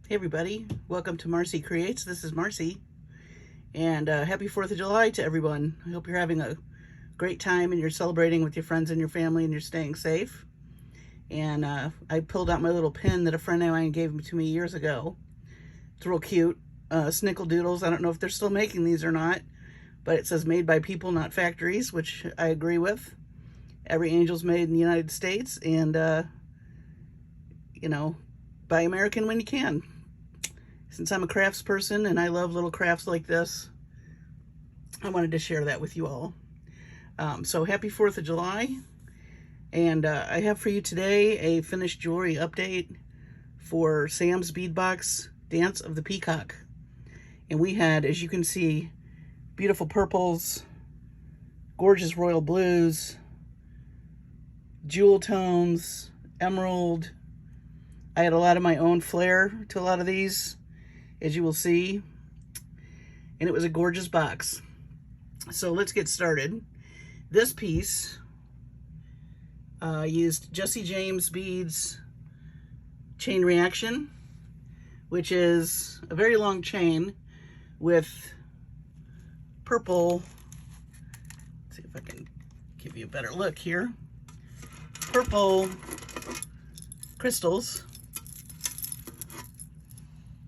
Hey everybody, welcome to Marcie Creates. This is Marcie, and happy 4th of July to everyone. I hope you're having a great time and you're celebrating with your friends and your family and you're staying safe. And I pulled out my little pin that a friend of mine gave to me years ago. It's real cute. Snickerdoodles. I don't know if they're still making these or not, but it says made by people, not factories, which I agree with. Every angel's made in the United States, and buy American when you can. Since I'm a crafts person and I love little crafts like this, I wanted to share that with you all. So happy 4th of July. And I have for you today a finished jewelry update for Sam's Bead Box Dance of the Peacock. And we had, as you can see, beautiful purples, gorgeous royal blues, jewel tones, emerald. I had a lot of my own flair to a lot of these, as you will see, and it was a gorgeous box. So let's get started. This piece used Jesse James Beads chain reaction, which is a very long chain with purple. Let's see if I can give you a better look here. Purple crystals.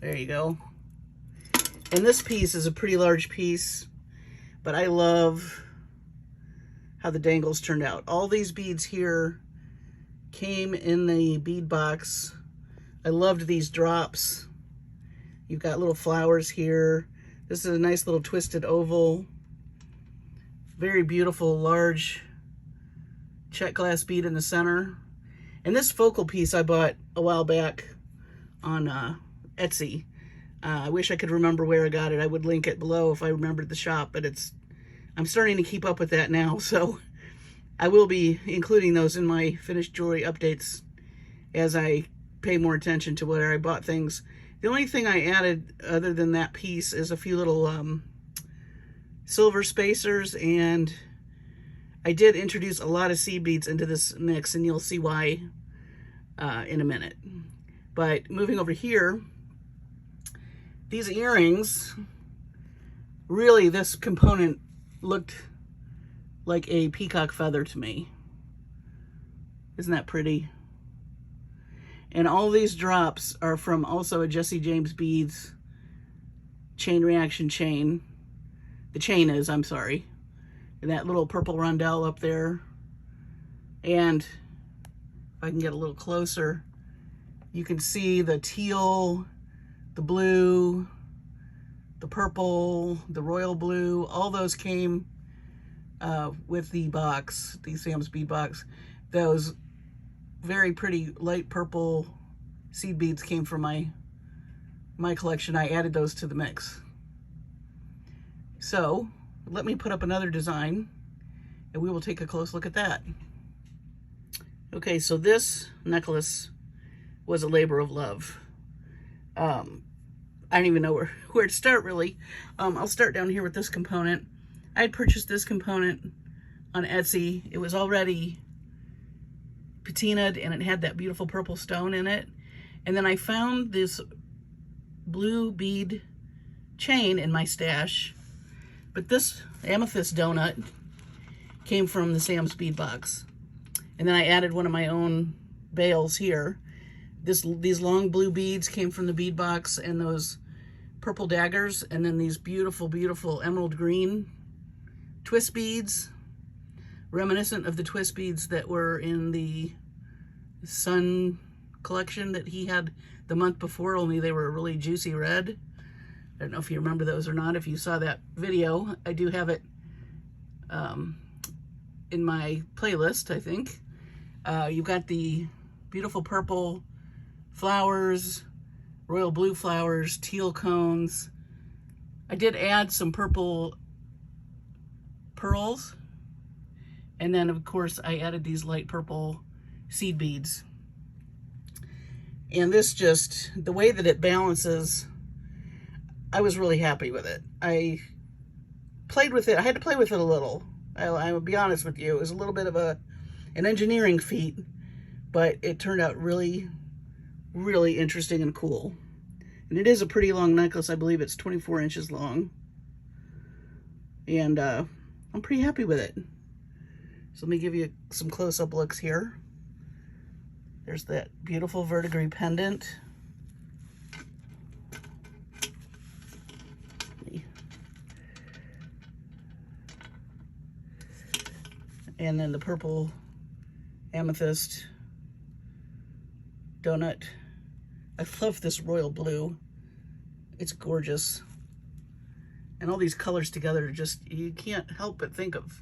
There you go. And this piece is a pretty large piece, but I love how the dangles turned out. All these beads here came in the bead box. I loved these drops. You've got little flowers here. This is a nice little twisted oval. Very beautiful, large check glass bead in the center. And this focal piece I bought a while back on Etsy. I wish I could remember where I got it. I would link it below if I remembered the shop, but I'm starting to keep up with that now, so I will be including those in my finished jewelry updates as I pay more attention to where I bought things. The only thing I added other than that piece is a few little silver spacers, and I did introduce a lot of seed beads into this mix, and you'll see why in a minute. But moving over here, these earrings, really this component looked like a peacock feather to me. Isn't that pretty? And all these drops are from also a Jesse James Beads chain reaction chain. The chain is, I'm sorry. And that little purple rondelle up there. And if I can get a little closer, you can see the teal, the blue, the purple, the royal blue, all those came with the box, the Sam's Bead Box. Those very pretty light purple seed beads came from my collection. I added those to the mix. So let me put up another design and we will take a close look at that. Okay, so this necklace was a labor of love. I don't even know where to start, really. I'll start down here with this component. I had purchased this component on Etsy. It was already patinaed and it had that beautiful purple stone in it. And then I found this blue bead chain in my stash. But this amethyst donut came from the Sam's Bead Box. And then I added one of my own bales here. These long blue beads came from the bead box, and those purple daggers, and then these beautiful, beautiful emerald green twist beads, reminiscent of the twist beads that were in the Sun collection that he had the month before, only they were a really juicy red. I don't know if you remember those or not. If you saw that video, I do have it in my playlist, I think. You've got the beautiful purple flowers, royal blue flowers, teal cones. I did add some purple pearls. And then, of course, I added these light purple seed beads. And this just, the way that it balances, I was really happy with it. I played with it. I had to play with it a little. I will be honest with you. It was a little bit of an engineering feat, but it turned out really, really interesting and cool. And it is a pretty long necklace. I believe it's 24 inches long. And I'm pretty happy with it. So let me give you some close-up looks here. There's that beautiful verdigris pendant. And then the purple amethyst donut. I love this royal blue. It's gorgeous. And all these colors together are just, you can't help but think of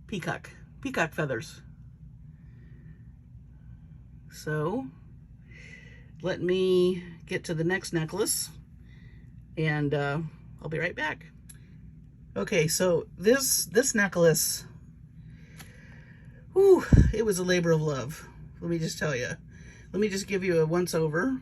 peacock feathers. So let me get to the next necklace, and I'll be right back. Okay, so this necklace, whew, it was a labor of love. Let me just tell you. Let me just give you a once over.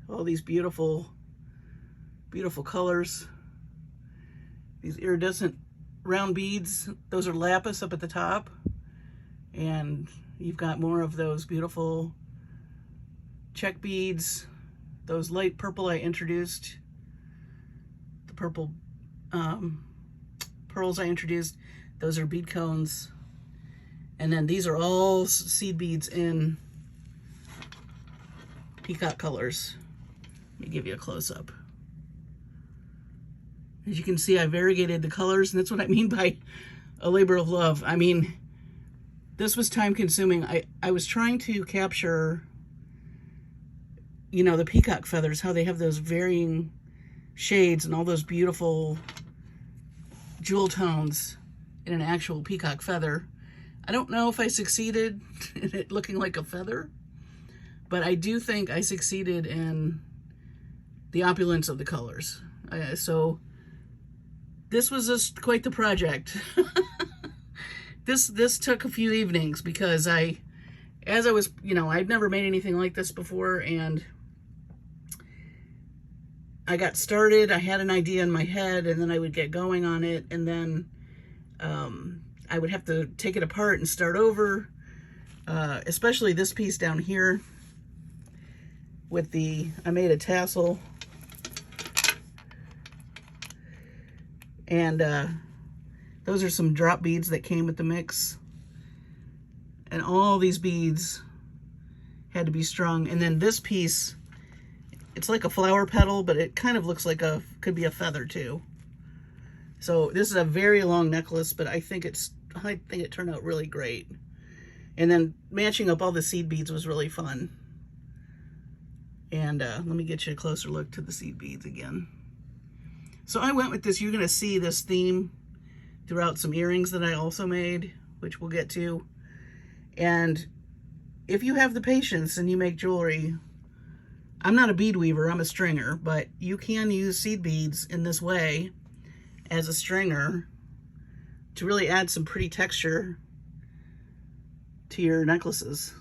All these beautiful, beautiful colors. These iridescent round beads, those are lapis up at the top. And you've got more of those beautiful check beads. Those light purple I introduced. The purple pearls I introduced. Those are bead cones. And then these are all seed beads in peacock colors. Let me give you a close-up. As you can see, I variegated the colors, and that's what I mean by a labor of love. I mean, this was time-consuming. I was trying to capture, you know, the peacock feathers, how they have those varying shades and all those beautiful jewel tones in an actual peacock feather. I don't know if I succeeded in it looking like a feather, but I do think I succeeded in the opulence of the colors. So this was just quite the project. This took a few evenings because as I was, you know, I'd never made anything like this before, and I got started. I had an idea in my head, and then I would get going on it, and then I would have to take it apart and start over, especially this piece down here with I made a tassel, and those are some drop beads that came with the mix, and all these beads had to be strung. And then this piece, it's like a flower petal, but it kind of looks like could be a feather too. So this is a very long necklace, but I think it turned out really great. And then matching up all the seed beads was really fun. And let me get you a closer look to the seed beads again. So I went with this, you're gonna see this theme throughout some earrings that I also made, which we'll get to. And if you have the patience and you make jewelry, I'm not a bead weaver, I'm a stringer, but you can use seed beads in this way as a stringer to really add some pretty texture to your necklaces.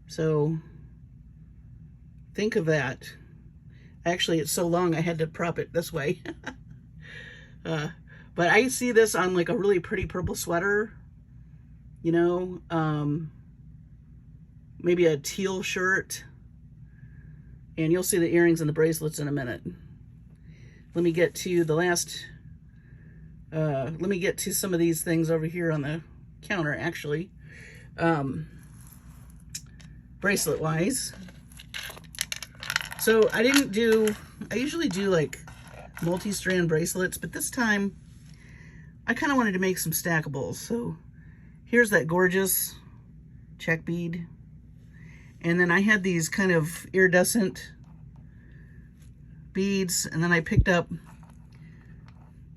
So think of that. Actually, it's so long I had to prop it this way. But I see this on like a really pretty purple sweater, you know, maybe a teal shirt, and you'll see the earrings and the bracelets in a minute. Let me get to the last, let me get to some of these things over here on the counter, actually. Bracelet wise. So I usually do like multi-strand bracelets, but this time I kind of wanted to make some stackables. So here's that gorgeous check bead. And then I had these kind of iridescent beads, and then I picked up,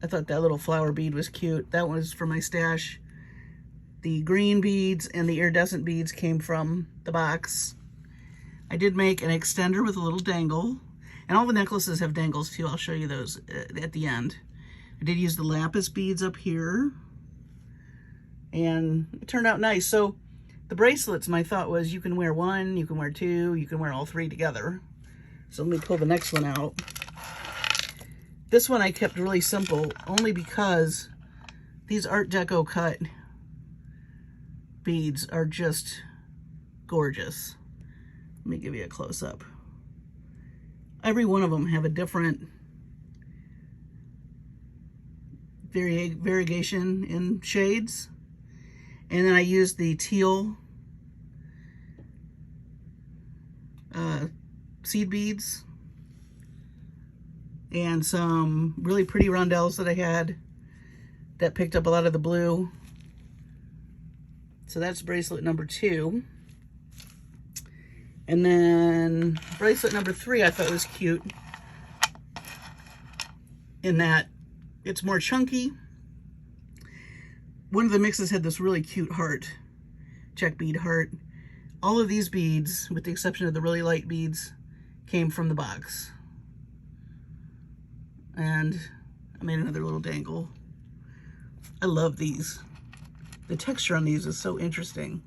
I thought that little flower bead was cute. That was for my stash. The green beads and the iridescent beads came from the box. I did make an extender with a little dangle, and all the necklaces have dangles too. I'll show you those at the end. I did use the lapis beads up here, and it turned out nice. So the bracelets, my thought was you can wear one, you can wear two, you can wear all three together. So let me pull the next one out. This one I kept really simple, only because these Art Deco cut beads are just gorgeous. Let me give you a close-up. Every one of them have a different variegation in shades. And then I used the teal seed beads and some really pretty rondelles that I had that picked up a lot of the blue. So that's bracelet number 2. And then bracelet number 3 I thought was cute in that it's more chunky. One of the mixes had this really cute heart, check bead heart. All of these beads, with the exception of the really light beads, came from the box. And I made another little dangle. I love these. The texture on these is so interesting.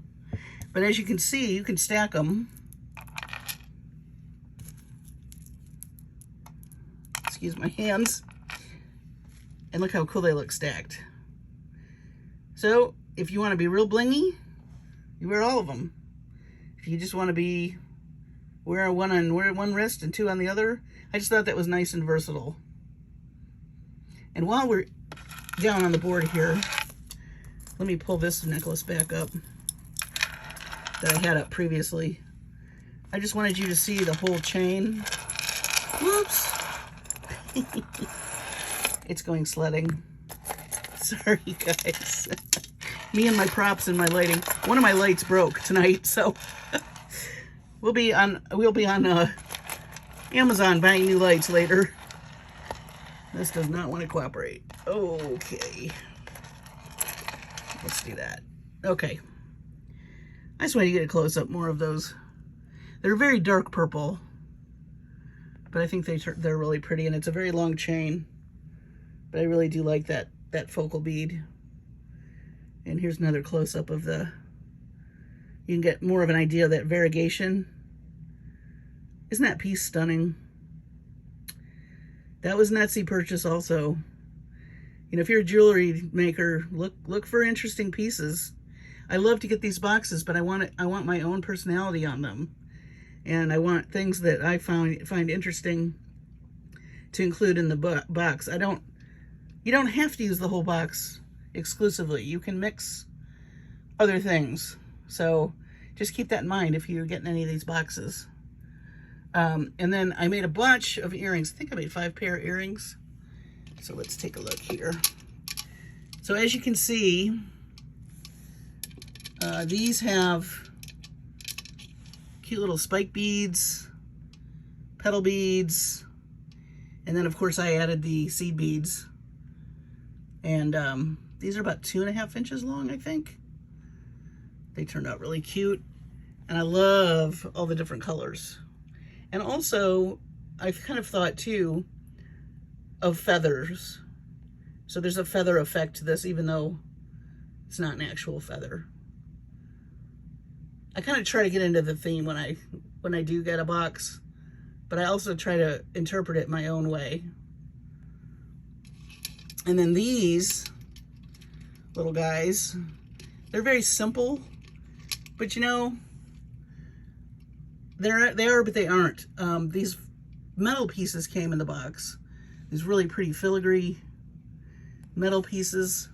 But as you can see, you can stack them. Excuse my hands. And look how cool they look stacked. So if you want to be real blingy, you wear all of them. If you just want to be wear one on one wrist and 2 on the other, I just thought that was nice and versatile. And while we're down on the board here, let me pull this necklace back up that I had up previously. I just wanted you to see the whole chain. Whoops. It's going sledding. Sorry, guys. Me and my props and my lighting. One of my lights broke tonight, so we'll be on Amazon buying new lights later. This does not want to cooperate. Okay. Let's do that. Okay. I just want to get a close-up more of those. They're very dark purple, but I think they're really pretty, and it's a very long chain. But I really do like that focal bead. And here's another close-up of the, you can get more of an idea of that variegation. Isn't that piece stunning? That was an Etsy purchase also. You know, if you're a jewelry maker, look for interesting pieces. I love to get these boxes, but I want my own personality on them. And I want things that I find interesting to include in the box. You don't have to use the whole box exclusively. You can mix other things. So just keep that in mind if you're getting any of these boxes. And then I made a bunch of earrings. I think I made 5 pair of earrings. So let's take a look here. So as you can see, these have cute little spike beads, petal beads, and then of course I added the seed beads. And these are about 2.5 inches long, I think. They turned out really cute. And I love all the different colors. And also, I've kind of thought too of feathers. So there's a feather effect to this, even though it's not an actual feather. I kind of try to get into the theme when I do get a box, but I also try to interpret it my own way. And then these little guys, they're very simple, but you know, they are, but they aren't. These metal pieces came in the box. These really pretty filigree metal pieces.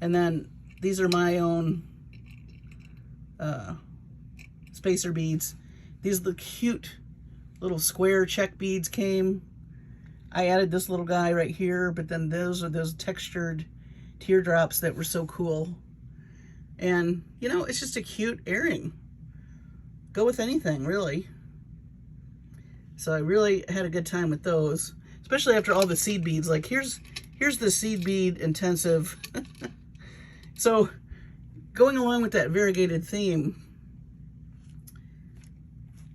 And then these are my own spacer beads. These are the cute little square check beads came. I added this little guy right here, but then those are those textured teardrops that were so cool. And, you know, it's just a cute earring. Go with anything, really. So I really had a good time with those, especially after all the seed beads. Like, here's the seed bead intensive. So going along with that variegated theme,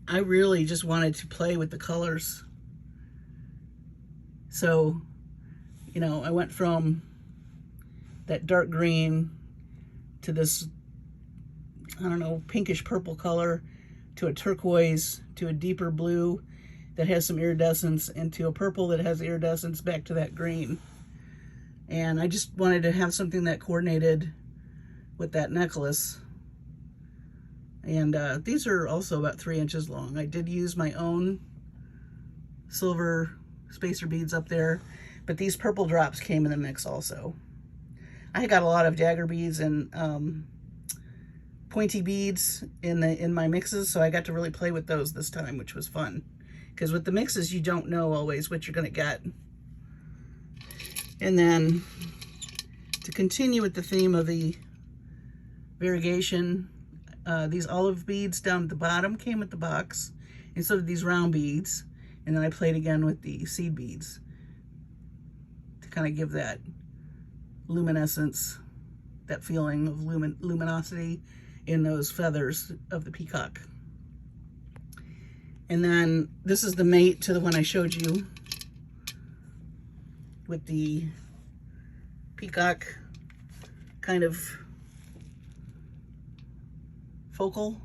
I really just wanted to play with the colors. So, you know, I went from that dark green to this, I don't know, pinkish purple color, to a turquoise, to a deeper blue that has some iridescence, and to a purple that has iridescence, back to that green. And I just wanted to have something that coordinated with that necklace. And these are also about 3 inches long. I did use my own silver spacer beads up there, but these purple drops came in the mix also. I got a lot of dagger beads and pointy beads in my mixes, so I got to really play with those this time, which was fun. Because with the mixes, you don't know always what you're going to get. And then to continue with the theme of the variegation, these olive beads down at the bottom came with the box, and so did these round beads. And then I played again with the seed beads to kind of give that luminescence, that feeling of luminosity in those feathers of the peacock. And then this is the mate to the one I showed you with the peacock kind of focal.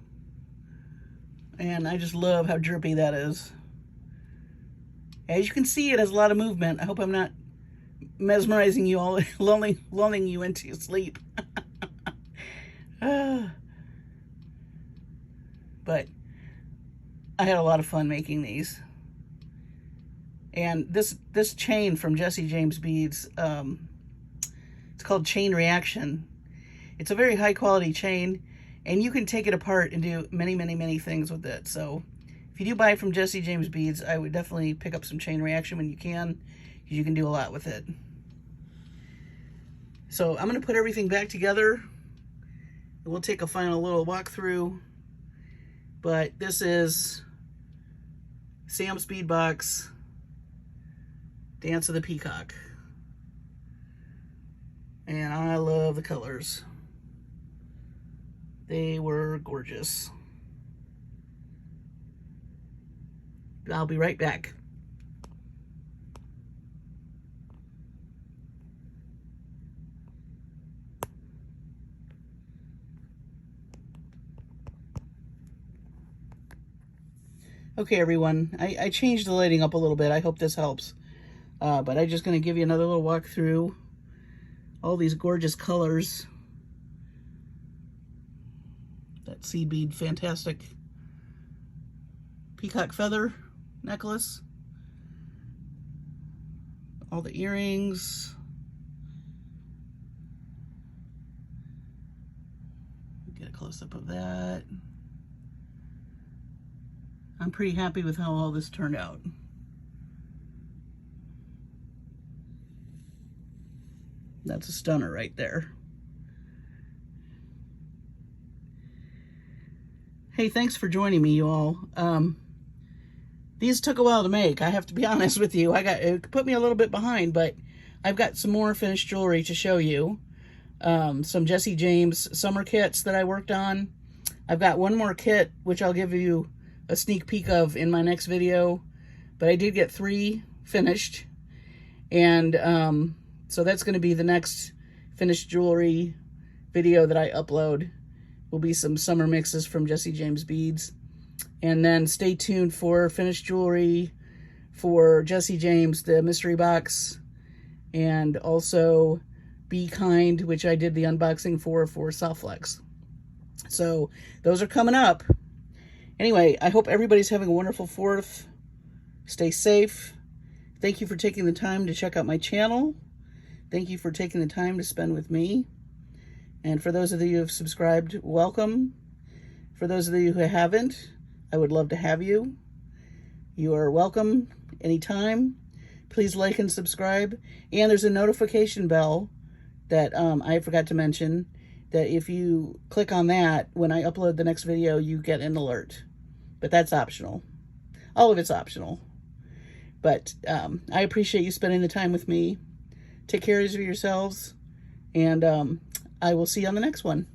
And I just love how drippy that is. As you can see, it has a lot of movement. I hope I'm not mesmerizing you all, lulling you into sleep. But I had a lot of fun making these. And this chain from Jesse James Beads, it's called Chain Reaction. It's a very high quality chain, and you can take it apart and do many, many, many things with it. So if you do buy from Jesse James Beads, I would definitely pick up some Chain Reaction when you can, because you can do a lot with it. So I'm going to put everything back together. We'll take a final little walkthrough. But this is Sam's Bead Box, Dance of the Peacock. And I love the colors. They were gorgeous. I'll be right back. Okay, everyone, I changed the lighting up a little bit. I hope this helps. But I'm just going to give you another little walk through all these gorgeous colors. That seed bead, fantastic peacock feather necklace. All the earrings. Get a close-up of that. I'm pretty happy with how all this turned out. That's a stunner right there. Hey, thanks for joining me, you all. These took a while to make, I have to be honest with you. It put me a little bit behind, but I've got some more finished jewelry to show you. Some Jesse James summer kits that I worked on. I've got one more kit, which I'll give you a sneak peek of in my next video, but I did get 3 finished, and so that's going to be the next finished jewelry video that I upload. Will be some summer mixes from Jesse James Beads, and then stay tuned for finished jewelry for Jesse James, the mystery box, and also Be Kind, which I did the unboxing for Soft Flex. So those are coming up. Anyway, I hope everybody's having a wonderful 4th. Stay safe. Thank you for taking the time to check out my channel. Thank you for taking the time to spend with me. And for those of you who have subscribed, welcome. For those of you who haven't, I would love to have you. You are welcome anytime. Please like and subscribe. And there's a notification bell that I forgot to mention, that if you click on that, when I upload the next video, you get an alert. But that's optional. All of it's optional. But I appreciate you spending the time with me. Take care of yourselves, and I will see you on the next one.